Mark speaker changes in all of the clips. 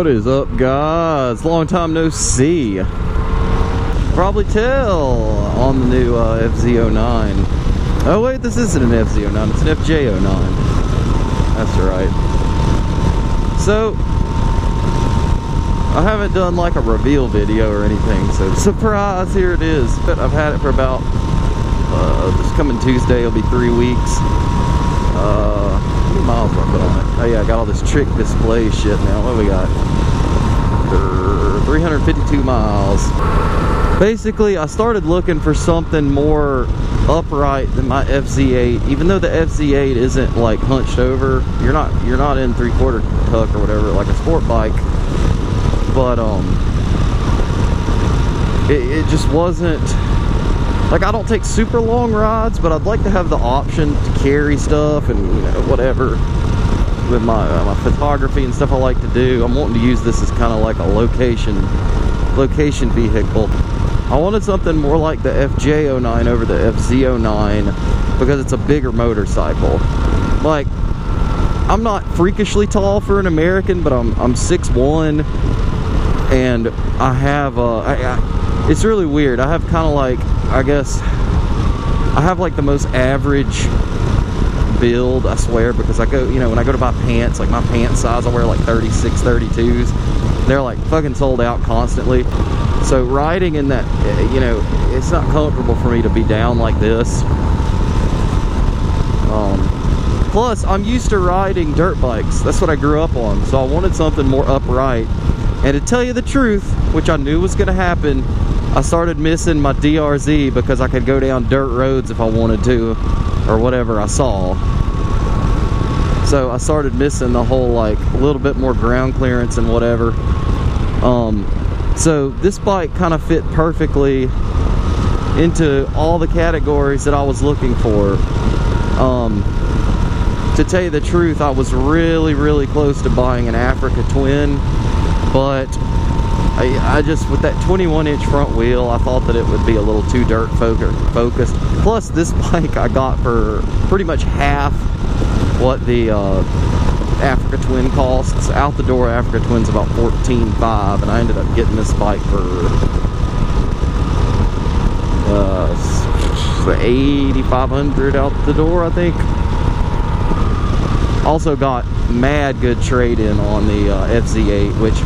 Speaker 1: What is up, guys? Long time no see. Probably tell on the new FZ09. Oh wait, this isn't an FZ09, it's an FJ09. That's right. So I haven't done like a reveal video or anything, so surprise, here it is. But I've had it for about this coming Tuesday, it'll be 3 weeks. How many miles do I put on it? Oh yeah, I got all this trick display shit now. What do we got? 352 miles. Basically, I started looking for something more upright than my FZ8. Even though the FZ8 isn't like hunched over, you're not in 3/4 tuck or whatever like a sport bike. But it just wasn't like, I don't take super long rides, but I'd like to have the option to carry stuff and, you know, whatever with my photography and stuff I like to do. I'm wanting to use this as kind of like a location vehicle. I wanted something more like the FJ09 over the FZ09 because it's a bigger motorcycle. Like, I'm not freakishly tall for an American, but I'm 6'1", and I have it's really weird. I have kind of like, I guess I have like the most average build, I swear, because I go, you know, when I go to buy pants, like my pant size, I wear like 36, 32s. They're like fucking sold out constantly. So riding in that, you know, it's not comfortable for me to be down like this. Plus, I'm used to riding dirt bikes. That's what I grew up on. So I wanted something more upright. And to tell you the truth, which I knew was going to happen, I started missing my DRZ because I could go down dirt roads if I wanted to, or whatever I saw. So I started missing the whole, like, a little bit more ground clearance and whatever. So this bike kind of fit perfectly into all the categories that I was looking for. To tell you the truth, I was really close to buying an Africa Twin, but I just, with that 21-inch front wheel, I thought that it would be a little too dirt focused. Plus, this bike I got for pretty much half what the Africa Twin costs. Out the door, Africa Twin's about $14,500, and I ended up getting this bike for $8,500 out the door, I think. Also got mad good trade-in on the FZ8, which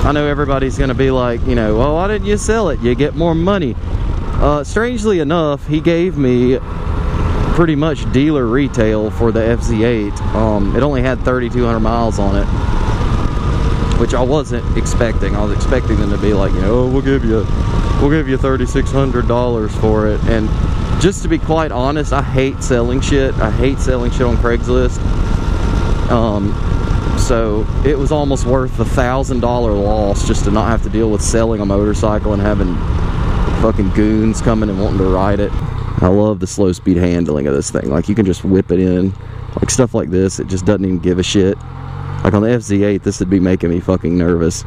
Speaker 1: I know everybody's gonna be like, you know, well, why didn't you sell it? You get more money. Strangely enough, he gave me pretty much dealer retail for the FZ8. It only had 3,200 miles on it, which I wasn't expecting. I was expecting them to be like, you know, oh, we'll give you $3,600 for it. And just to be quite honest, I hate selling shit. I hate selling shit on Craigslist. So it was almost worth the $1,000 loss just to not have to deal with selling a motorcycle and having fucking goons coming and wanting to ride it. I love the slow speed handling of this thing. Like, you can just whip it in. Like, stuff like this, it just doesn't even give a shit. Like on the FZ8, this would be making me fucking nervous.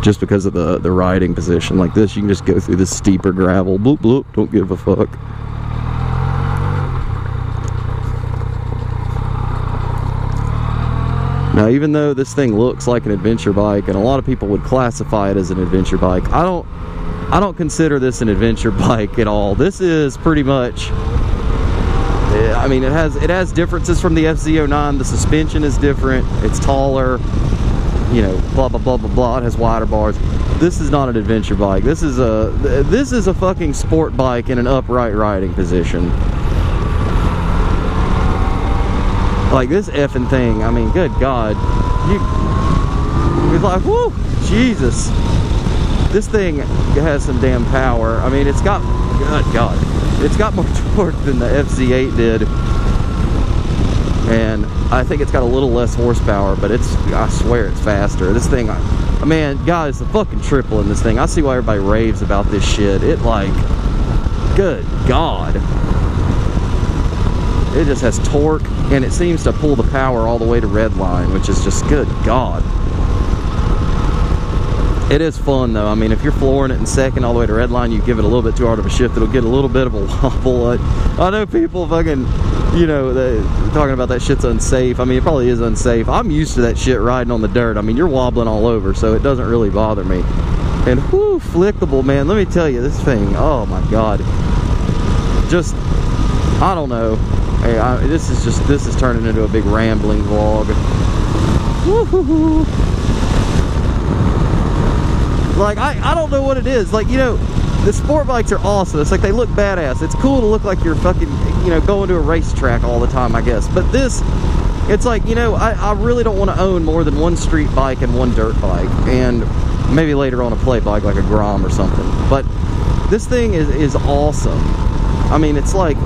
Speaker 1: Just because of the riding position. Like this, you can just go through this steeper gravel. Bloop, bloop, don't give a fuck. Now, even though this thing looks like an adventure bike, and a lot of people would classify it as an adventure bike, I don't consider this an adventure bike at all. This is pretty much, I mean, it has differences from the FZ09. The suspension is different. It's taller. You know, blah blah blah blah blah. It has wider bars. This is not an adventure bike. This is a fucking sport bike in an upright riding position. Like this effing thing, I mean, good God. It's like, whoo, Jesus. This thing has some damn power. I mean, it's got, good God, it's got more torque than the FZ8 did. And I think it's got a little less horsepower, but it's, I swear it's faster. This thing, man, guys, the fucking triple in this thing. I see why everybody raves about this shit. It, like, good God. It just has torque, and it seems to pull the power all the way to red line, which is just, good God. It is fun, though. I mean, if you're flooring it in second all the way to red line, you give it a little bit too hard of a shift, it'll get a little bit of a wobble. I know people fucking you know, talking about that shit's unsafe. I mean, it probably is unsafe. I'm used to that shit riding on the dirt. I mean, you're wobbling all over, so it doesn't really bother me. And whoo, flickable, man. Let me tell you, this thing, oh my God. Just, I don't know. Hey, this is turning into a big rambling vlog. Woo-hoo-hoo. Like, I don't know what it is. Like, you know, the sport bikes are awesome. It's like they look badass. It's cool to look like you're fucking, you know, going to a racetrack all the time, I guess. But this, it's like, you know, I really don't want to own more than one street bike and one dirt bike. And maybe later on a play bike like a Grom or something. But this thing is awesome. I mean, it's like,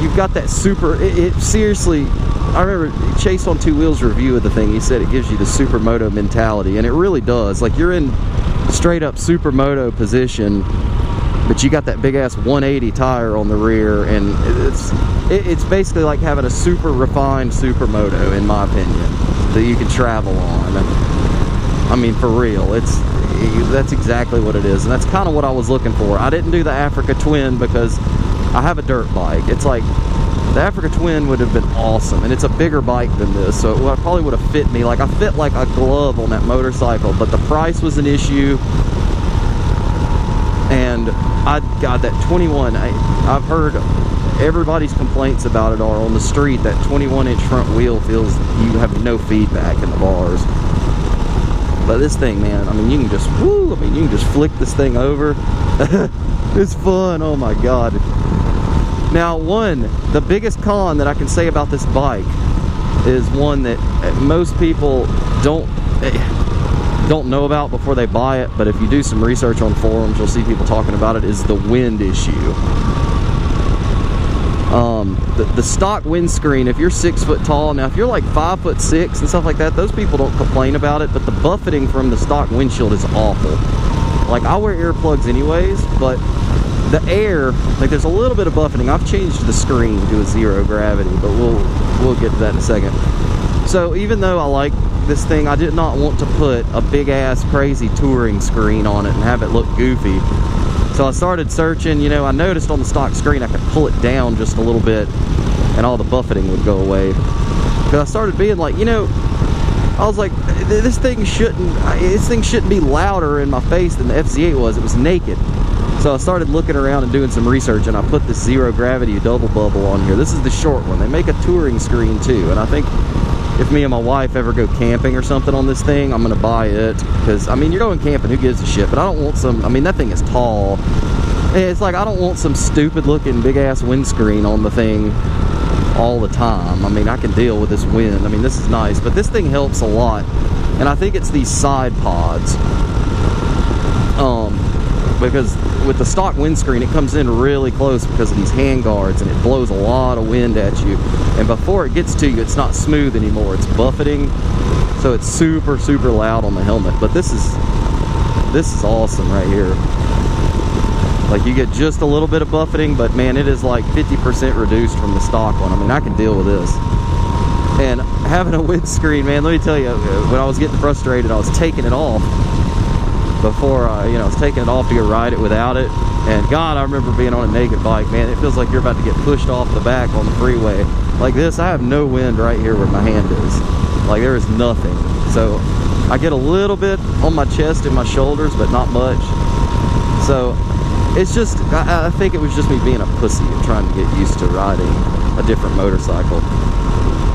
Speaker 1: you've got that super, it seriously, I remember Chase on Two Wheels review of the thing, he said it gives you the supermoto mentality, and it really does. Like, you're in straight up supermoto position, but you got that big ass 180 tire on the rear, and it's basically like having a super refined supermoto, in my opinion, that you can travel on. I mean, for real, that's exactly what it is, and that's kind of what I was looking for. I didn't do the Africa Twin because I have a dirt bike. It's like, the Africa Twin would have been awesome, and it's a bigger bike than this, so it probably would have fit me. Like, I fit like a glove on that motorcycle, but the price was an issue, and I got that 21. I've heard everybody's complaints about it are on the street, that 21-inch front wheel feels you have no feedback in the bars. But this thing, man, I mean, you can just, woo, I mean, you can just flick this thing over. It's fun, oh my God. Now, the biggest con that I can say about this bike is one that most people don't know about before they buy it, but if you do some research on forums, you'll see people talking about it, is the wind issue. The stock windscreen, if you're 6 foot tall, now if you're like 5'6" and stuff like that, those people don't complain about it, but the buffeting from the stock windshield is awful. Like, I wear earplugs anyways, but the air, like, there's a little bit of buffeting. I've changed the screen to a zero gravity, but we'll get to that in a second. So even though I like this thing, I did not want to put a big ass crazy touring screen on it and have it look goofy. So I started searching, you know, I noticed on the stock screen I could pull it down just a little bit and all the buffeting would go away. Because I started being like, you know, I was like, this thing shouldn't be louder in my face than the FZ8 was. It was naked. So I started looking around and doing some research, and I put this zero gravity double bubble on here. This is the short one. They make a touring screen too, and I think if me and my wife ever go camping or something on this thing, I'm gonna buy it. Because, I mean, you're going camping, who gives a shit? But I don't want some, I mean, that thing is tall. It's like, I don't want some stupid looking big ass windscreen on the thing all the time. I mean, I can deal with this wind. I mean, this is nice, but this thing helps a lot. And I think it's these side pods. Because with the stock windscreen, it comes in really close because of these hand guards, and it blows a lot of wind at you. And before it gets to you, it's not smooth anymore. It's buffeting, so it's super, super loud on the helmet. But this is awesome right here. Like, you get just a little bit of buffeting, but man, it is like 50% reduced from the stock one. I mean, I can deal with this. And having a windscreen, man, let me tell you, when I was getting frustrated, I was taking it off before, you know, I was taking it off to go ride it without it. And God, I remember being on a naked bike, man, it feels like you're about to get pushed off the back on the freeway. Like this, I have no wind right here where my hand is. Like, there is nothing. So I get a little bit on my chest and my shoulders, but not much. So it's just, I think it was just me being a pussy and trying to get used to riding a different motorcycle.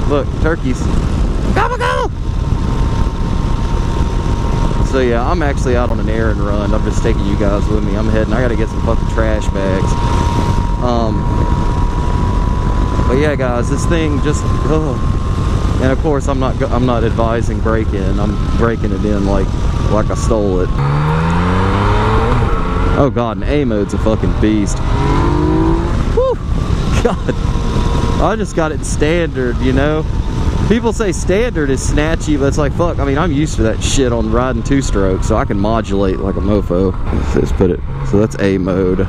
Speaker 1: Look, turkeys. Gobble, gobble! So yeah, I'm actually out on an errand run. I'm just taking you guys with me. I'm heading, I gotta get some fucking trash bags. But yeah, guys, this thing just, and of course I'm not advising break-in. I'm breaking it in like I stole it. Oh God, and A mode's a fucking beast. Whew, God, I just got it standard, you know. People say standard is snatchy, but it's like, fuck, I mean, I'm used to that shit on riding two-stroke, so I can modulate like a mofo. Let's put it, so that's A mode.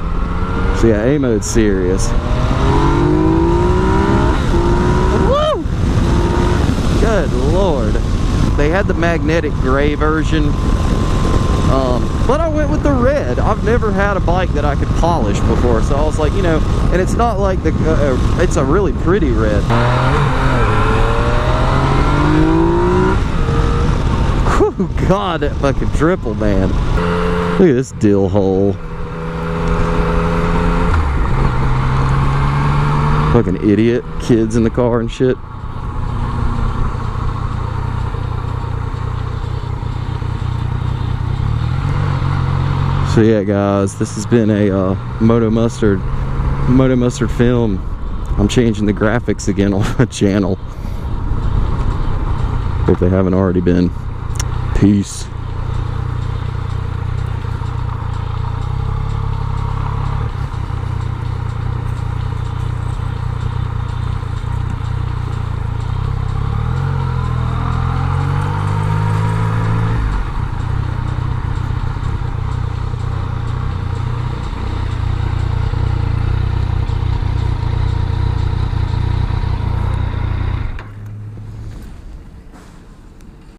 Speaker 1: So yeah, A mode's serious. Woo! Good Lord. They had the magnetic gray version, But I went with the red. I've never had a bike that I could polish before, so I was like, you know, and it's not like the it's a really pretty red. Whew, God, that fucking triple, man. Look at this dill hole. Fucking idiot. Kids in the car and shit. So yeah, guys, this has been a MotoMustard film. I'm changing the graphics again on my channel. Hope they haven't already been. Peace.